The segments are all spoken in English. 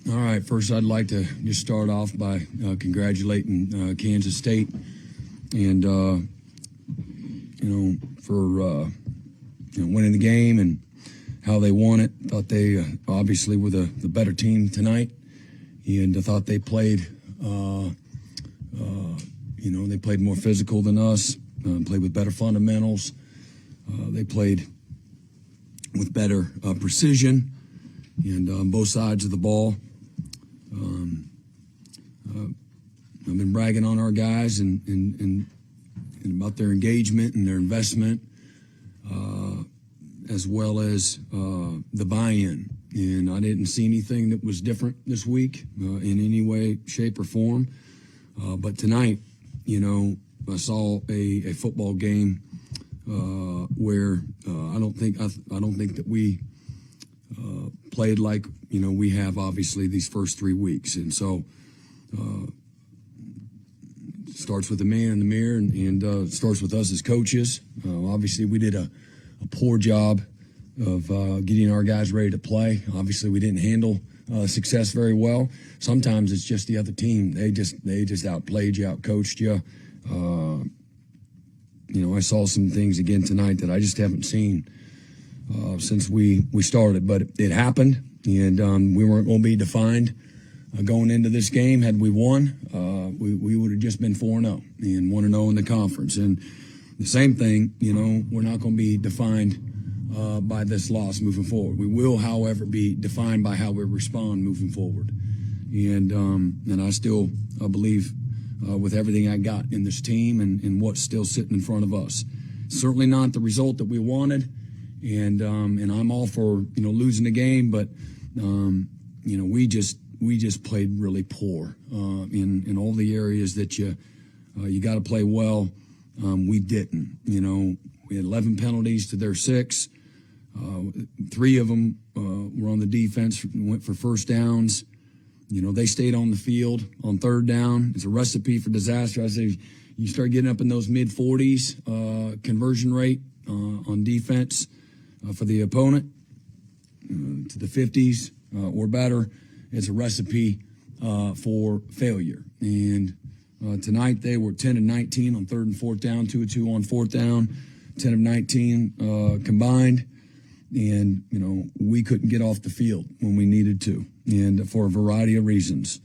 All right, first I'd like to just start off by congratulating Kansas State and, for winning the game and how they won it. Thought they obviously were the better team tonight, and I thought they played, they played more physical than us, played with better fundamentals. They played with better precision and on both sides of the ball. I've been bragging on our guys and about their engagement and their investment, as well as the buy-in. And I didn't see anything that was different this week in any way, shape, or form. But tonight, I saw a football game where I don't think that we played like we have obviously these first 3 weeks, and so it starts with the man in the mirror, and starts with us as coaches. Obviously, we did a poor job of getting our guys ready to play. Obviously, we didn't handle success very well. Sometimes it's just the other team; they just outplayed you, outcoached you. I saw some things again tonight that I just haven't seen since we started, but it happened, and we weren't going to be defined going into this game. Had we won, we would have just been 4-0 and 1-0 in the conference. And the same thing, we're not going to be defined by this loss moving forward. We will, however, be defined by how we respond moving forward. And I still believe with everything I got in this team and what's still sitting in front of us. Certainly not the result that we wanted. And I'm all for losing the game, but we just played really poor in all the areas that you got to play well. We didn't. We had 11 penalties to their 6. 3 of them were on the defense. Went for first downs. They stayed on the field on third down. It's a recipe for disaster. I say you start getting up in those mid-40s conversion rate on defense. For the opponent, to the 50s or better, it's a recipe for failure. And tonight they were 10 of 19 on third and fourth down, 2 of 2 on fourth down, 10 of 19 combined. And, we couldn't get off the field when we needed to, and for a variety of reasons.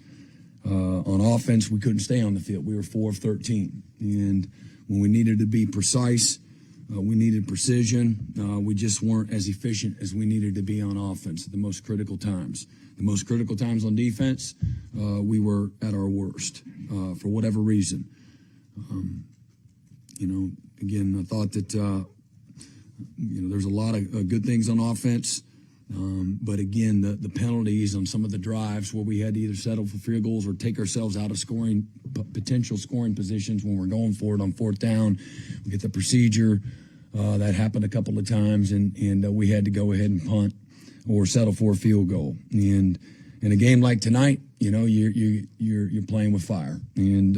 On offense, we couldn't stay on the field. We were 4 of 13. And when we needed to be precise, we needed precision. We just weren't as efficient as we needed to be on offense at the most critical times. The most critical times on defense, we were at our worst for whatever reason. Again, I thought that, there's a lot of good things on offense. But again, the penalties on some of the drives where we had to either settle for field goals or take ourselves out of potential scoring positions when we're going for it on fourth down. We get the procedure. That happened a couple of times, and we had to go ahead and punt or settle for a field goal. And in a game like tonight, you're playing with fire, and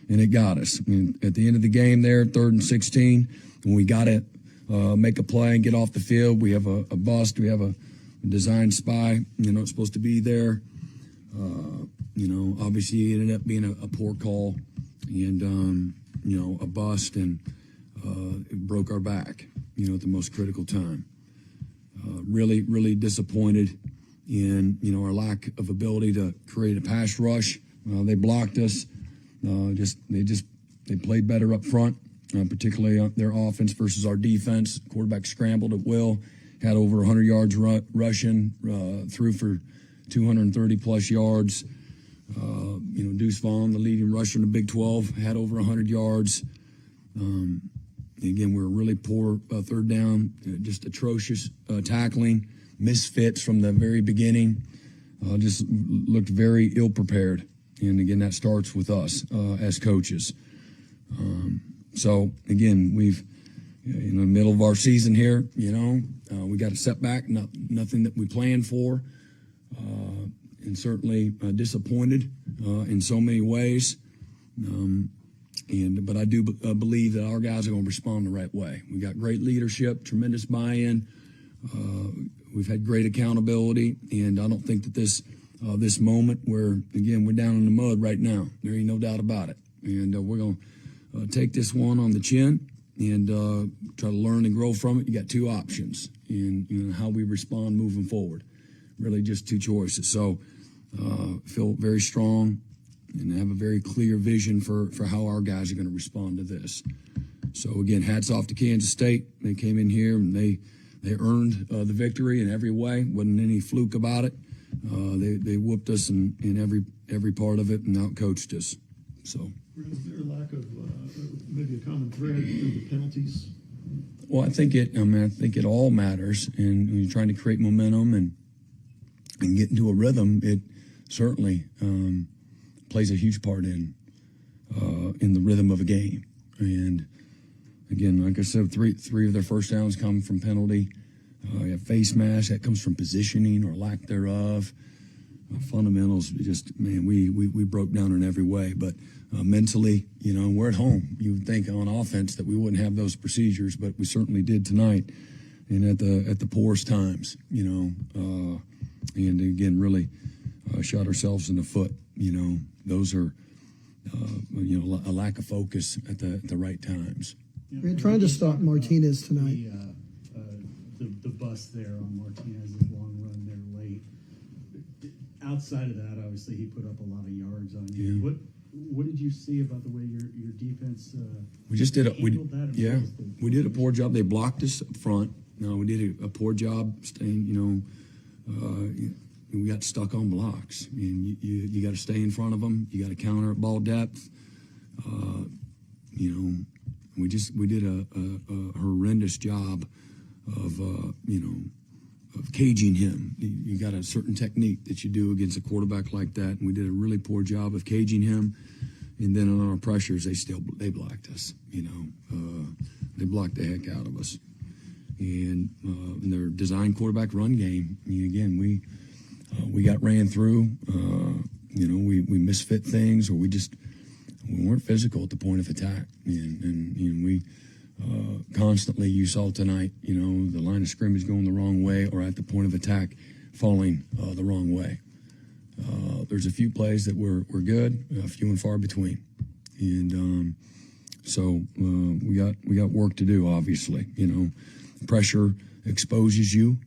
it got us. At the end of the game there, 3rd and 16, when we got to make a play and get off the field, we have a bust. We have a design spy. It's supposed to be there. Obviously it ended up being a poor call and, a bust, and it broke our back, at the most critical time. Really, really disappointed in, our lack of ability to create a pass rush. They blocked us. They played better up front, particularly their offense versus our defense. Quarterback scrambled at will, had over 100 yards rushing, threw for 230-plus yards. Deuce Vaughn, the leading rusher in the Big 12, had over 100 yards. Again, we were really poor third down, just atrocious tackling, misfits from the very beginning. Just looked very ill-prepared. And, again, that starts with us as coaches. So, again, we've, in the middle of our season here, we got a setback, nothing that we planned for, and certainly disappointed in so many ways. But I do believe that our guys are going to respond the right way. We got great leadership, tremendous buy-in. we've had great accountability, and I don't think that this moment where, again, we're down in the mud right now. There ain't no doubt about it. And we're going to take this one on the chin and try to learn and grow from it. You got two options in how we respond moving forward. Really just two choices. So feel very strong and have a very clear vision for how our guys are going to respond to this. So, again, hats off to Kansas State. They came in here and they earned the victory in every way. Wasn't any fluke about it. They whooped us in every part of it and outcoached us. So, is there a lack of maybe a common thread through the penalties? Well, I think it all matters, and when you're trying to create momentum and get into a rhythm, it certainly plays a huge part in the rhythm of a game. And again, like I said, three of their first downs come from penalty. You have face mask, that comes from positioning or lack thereof. Fundamentals, just, man, we broke down in every way. But mentally, we're at home. You would think on offense that we wouldn't have those procedures, but we certainly did tonight, and at the poorest times, and again, really shot ourselves in the foot. Those are a lack of focus at the right times. We're trying to stop Martinez tonight. The bust there on Martinez's long run there late. Outside of that, obviously he put up a lot of yards on you. Yeah. What did you see about the way your defense? We just did we did a poor job. They blocked us up front. We did a poor job staying. We got stuck on blocks. You got to stay in front of them. You got to counter at ball depth. We did a horrendous job of caging him. You got a certain technique that you do against a quarterback like that, and we did a really poor job of caging him. And then on our pressures, they blocked us. They blocked the heck out of us. And in their design quarterback run game, again, we got ran through. We misfit things, or we weren't physical at the point of attack, and we. Constantly, you saw tonight, the line of scrimmage going the wrong way, or at the point of attack falling the wrong way. There's a few plays that were good, few and far between, and so we got work to do. Obviously, pressure exposes you,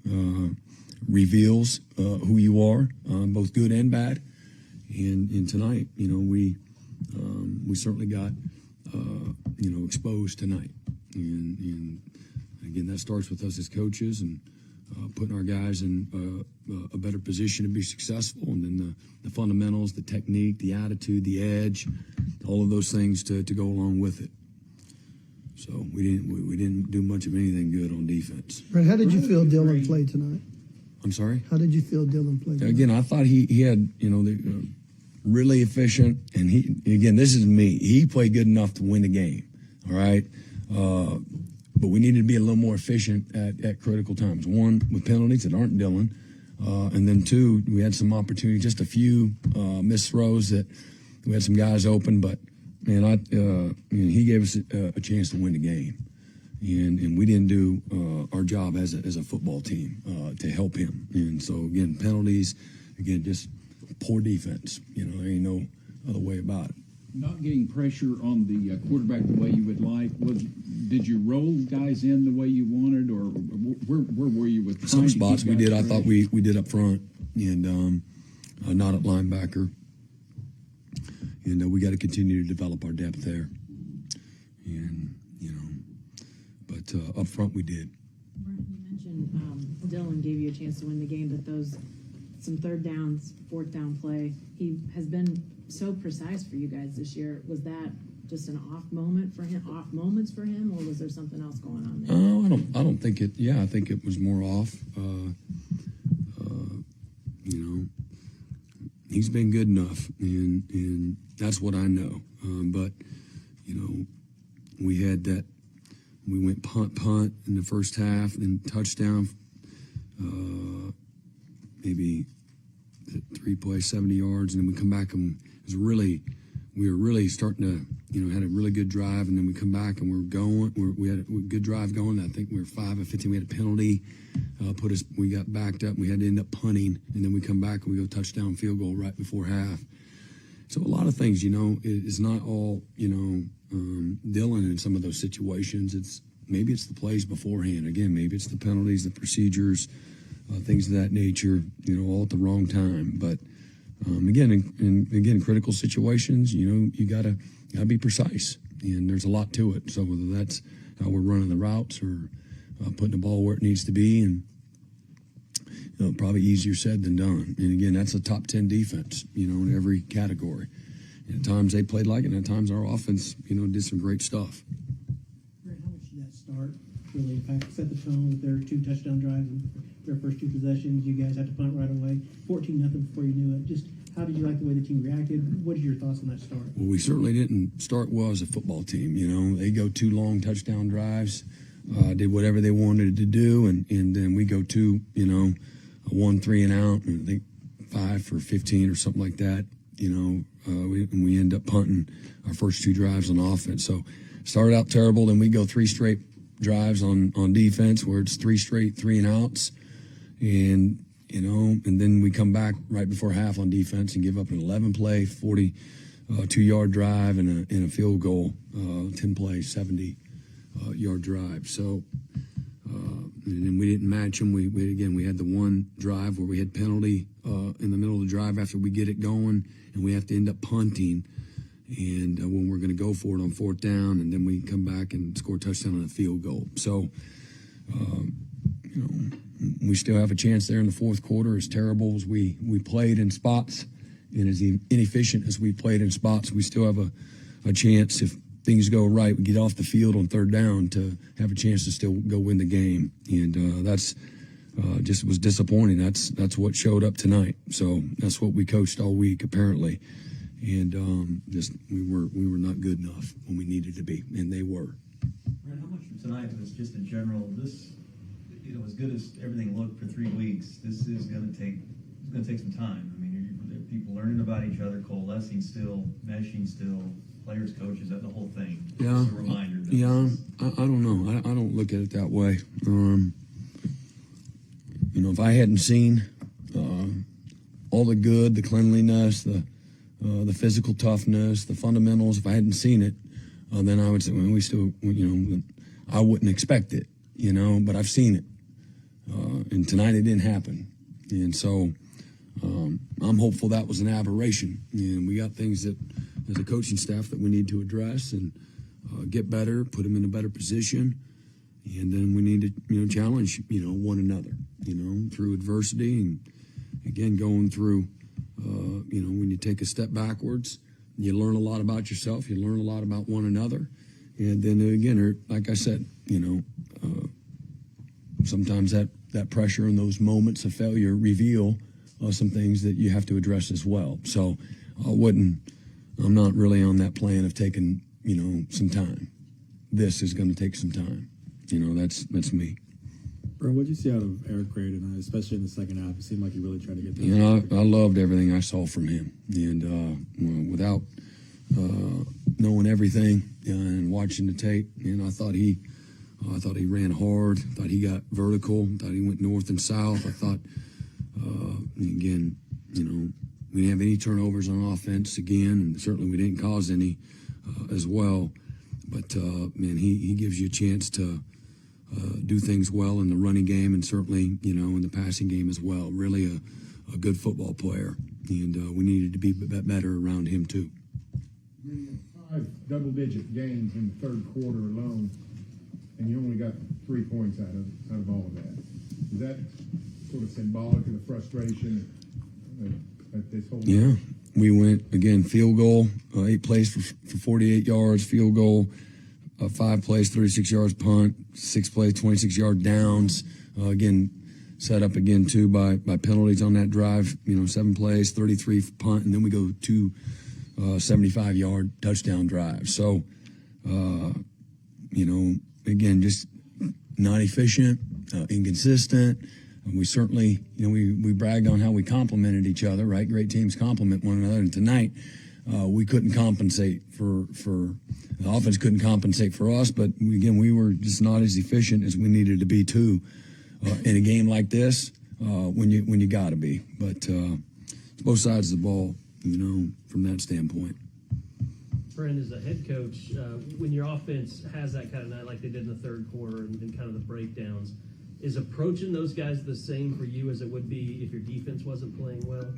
reveals who you are, both good and bad. And tonight, we certainly got exposed tonight. And again, that starts with us as coaches and putting our guys in a better position to be successful, and then the fundamentals, the technique, the attitude, the edge, all of those things to go along with it. So we didn't do much of anything good on defense. Brent, how did you feel Dylan played tonight? I'm sorry? How did you feel Dylan played tonight? Again, I thought he had really efficient, and this is me. He played good enough to win the game. All right. But we needed to be a little more efficient at critical times. One, with penalties that aren't Dylan. And then two, we had some opportunity, just a few missed throws that we had some guys open. But, man, he gave us a chance to win the game. And we didn't do our job as a football team to help him. And so, again, penalties, just poor defense. There ain't no other way about it. Not getting pressure on the quarterback the way you would like. Did you roll guys in the way you wanted, or where were you with some spots? We did. I thought we did up front, and not at linebacker. And we got to continue to develop our depth there. And but up front we did. Brent, you mentioned Dylan gave you a chance to win the game, but some third downs, fourth down play, he has been so precise for you guys this year. Was that just an off moments for him, or was there something else going on there? I don't think it. Yeah, I think it was more off. He's been good enough, and that's what I know. But we had that. We went punt in the first half, then touchdown. Maybe 3 plays, 70 yards, and then we come back and we were really starting to, had a really good drive, and then we come back and we had a good drive going. I think we were 5 of 15. We had a penalty. we got backed up. We had to end up punting, and then we come back and we go touchdown field goal right before half. So a lot of things, it's not all, Dylan in some of those situations. Maybe it's the plays beforehand. Again, maybe it's the penalties, the procedures, things of that nature, all at the wrong time. But again, critical situations, you gotta be precise, and there's a lot to it. So whether that's how we're running the routes or putting the ball where it needs to be, and probably easier said than done. And again, that's a top 10 defense, in every category. And at times they played like it, and at times our offense, did some great stuff. Brent, how much did that start really impact, set the tone with their 2 touchdown drives and their first 2 possessions? You guys had to punt right away, 14-0 before you knew it. Just how did you like the way the team reacted? What are your thoughts on that start? Well, we certainly didn't start well as a football team. They go 2 long touchdown drives, did whatever they wanted to do, and then we go 2, 1 3 and out, and I think 5 for 15 or something like that. We end up punting our first 2 drives on offense. So started out terrible, then we go 3 straight drives on defense where it's 3 straight 3 and outs, and then we come back right before half on defense and give up an 11-play, 42-yard drive and a field goal, 10-play, 70-yard drive. So. And then we didn't match them. We had the one drive where we had penalty in the middle of the drive after we get it going, and we have to end up punting. And when we're going to go for it on 4th down, and then we come back and score a touchdown on a field goal. So, we still have a chance there in the 4th quarter. As terrible as we played in spots, and as inefficient as we played in spots, we still have a chance if things go right, we get off the field on 3rd down to have a chance to still go win the game. And that's just was disappointing. That's what showed up tonight. So that's what we coached all week, apparently. And we were not good enough when we needed to be, and they were. Brent, how much from tonight was just in general, this, as good as everything looked for 3 weeks, this is going to take some time. I mean, people learning about each other, coalescing still, meshing still, players, coaches, that the whole thing. Yeah, Just a reminder. I don't know. I don't look at it that way. If I hadn't seen all the good, the cleanliness, the physical toughness, the fundamentals, if I hadn't seen it, then I would say, well, we still, I wouldn't expect it, but I've seen it. And tonight it didn't happen. And so I'm hopeful that was an aberration. And we got things that, as a coaching staff, that we need to address and get better, put them in a better position. And then we need to, challenge, one another, through adversity. And again, going through, when you take a step backwards, you learn a lot about yourself. You learn a lot about one another. And then again, like I said, sometimes that pressure and those moments of failure reveal some things that you have to address as well. So I'm not really on that plan of taking, some time. This is going to take some time. That's me. Bro, what did you see out of Eric Gray tonight, especially in the second half? It seemed like he really tried to get that. I loved everything I saw from him. And without knowing everything and watching the tape, I thought he ran hard. I thought he got vertical. I thought he went north and south. I thought, again, we didn't have any turnovers on offense again, and certainly we didn't cause any as well. But, he gives you a chance to do things well in the running game and certainly, in the passing game as well. Really a good football player, and we needed to be better around him too. 5 double-digit games in the 3rd quarter alone, and you only got 3 points out of all of that. Is that sort of symbolic of the frustration at this whole? Yeah, we went again field goal, 8 plays for 48 yards, field goal, 5 plays, 36 yards, punt, 6 plays, 26-yard downs. Again, set up again too by penalties on that drive. 7 plays, 33 punt, and then we go 2 75-yard touchdown drives. So, again, just not efficient, inconsistent. And we certainly, we bragged on how we complimented each other, right? Great teams compliment one another. And tonight, we couldn't compensate for the offense couldn't compensate for us, but we were just not as efficient as we needed to be too in a game like this when you got to be. But it's both sides of the ball, from that standpoint. Brent, as a head coach, when your offense has that kind of night like they did in the third quarter and kind of the breakdowns, is approaching those guys the same for you as it would be if your defense wasn't playing well?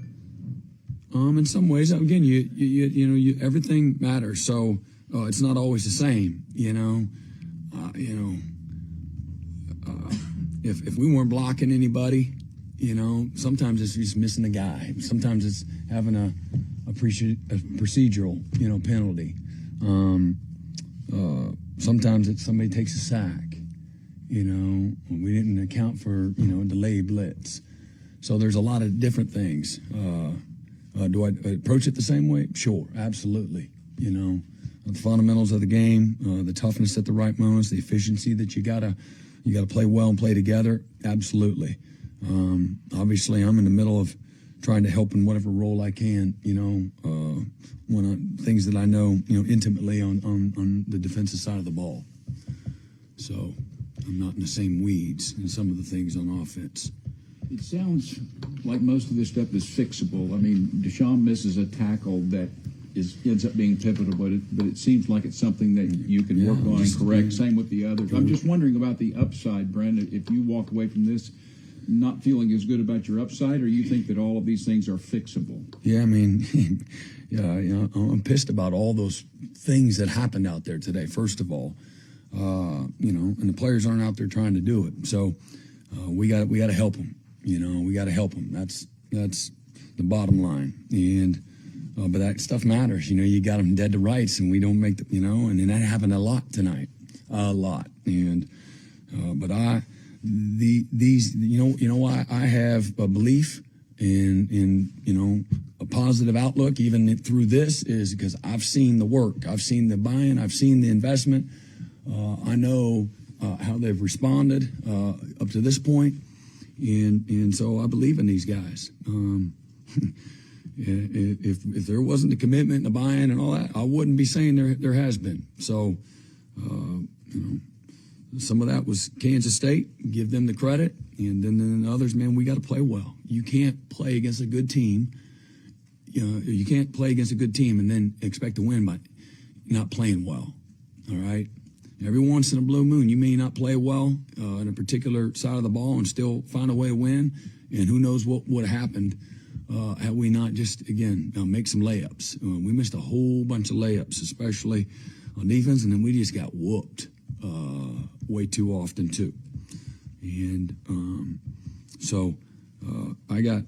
In some ways, again, you everything matters. So it's not always the same, If we weren't blocking anybody, sometimes it's just missing a guy. Sometimes it's having a procedural, penalty. Sometimes it's somebody takes a sack. We didn't account for, delayed blitz. So there's a lot of different things. Do I approach it the same way? Sure, absolutely. The fundamentals of the game, the toughness at the right moments, the efficiency that you gotta play well and play together. Absolutely. Obviously, I'm in the middle of trying to help in whatever role I can. Things that I know, intimately on the defensive side of the ball. So I'm not in the same weeds in some of the things on offense. It sounds like most of this stuff is fixable. I mean, Deshaun misses a tackle that ends up being pivotal, but it seems like it's something that you can work on and correct. Same with the others. I'm just wondering about the upside, Brandon. If you walk away from this not feeling as good about your upside, or you think that all of these things are fixable? Yeah, I mean, I'm pissed about all those things that happened out there today. First of all, and the players aren't out there trying to do it. So we got to help them. We got to help them. That's the bottom line. And but that stuff matters. You got them dead to rights, and we don't make the, and then that happened a lot tonight, a lot. And but why I have a belief in a positive outlook even through this is because I've seen the work, I've seen the buy-in, I've seen the investment. I know how they've responded up to this point, and so I believe in these guys. If there wasn't the commitment and the buy-in and all that, I wouldn't be saying there has been. So, some of that was Kansas State. Give them the credit, and then the others, man, we got to play well. You can't play against a good team. You can't play against a good team and then expect to win by not playing well. All right. Every once in a blue moon, you may not play well in a particular side of the ball and still find a way to win. And who knows what would have happened had we not just, again, make some layups. We missed a whole bunch of layups, especially on defense, and then we just got whooped way too often, too. And so I got,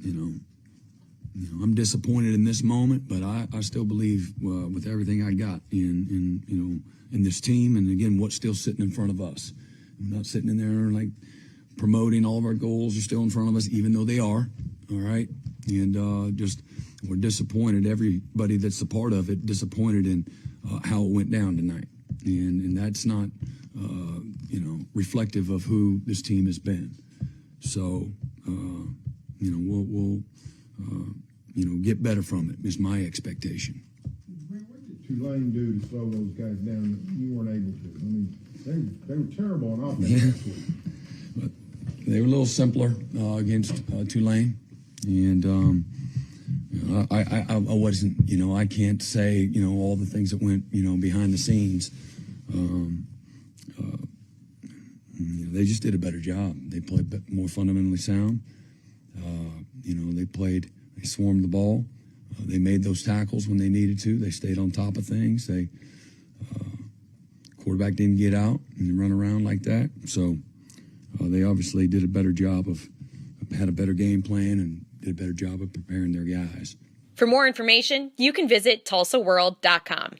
I'm disappointed in this moment, but I still believe with everything I got in this team, and again, what's still sitting in front of us. I'm not sitting in there like promoting all of our goals are still in front of us, even though they are. All right, and just we're disappointed. Everybody that's a part of it disappointed in how it went down tonight, and that's not reflective of who this team has been. So we'll get better from it is my expectation. What did Tulane do to slow those guys down that you weren't able to? I mean, they were terrible on offense this week. But they were a little simpler against Tulane, and I wasn't, I can't say, all the things that went, behind the scenes. They just did a better job. They played more fundamentally sound. They swarmed the ball. They made those tackles when they needed to. They stayed on top of things. Quarterback didn't get out and run around like that. So they obviously did a better job had a better game plan and did a better job of preparing their guys. For more information, you can visit TulsaWorld.com.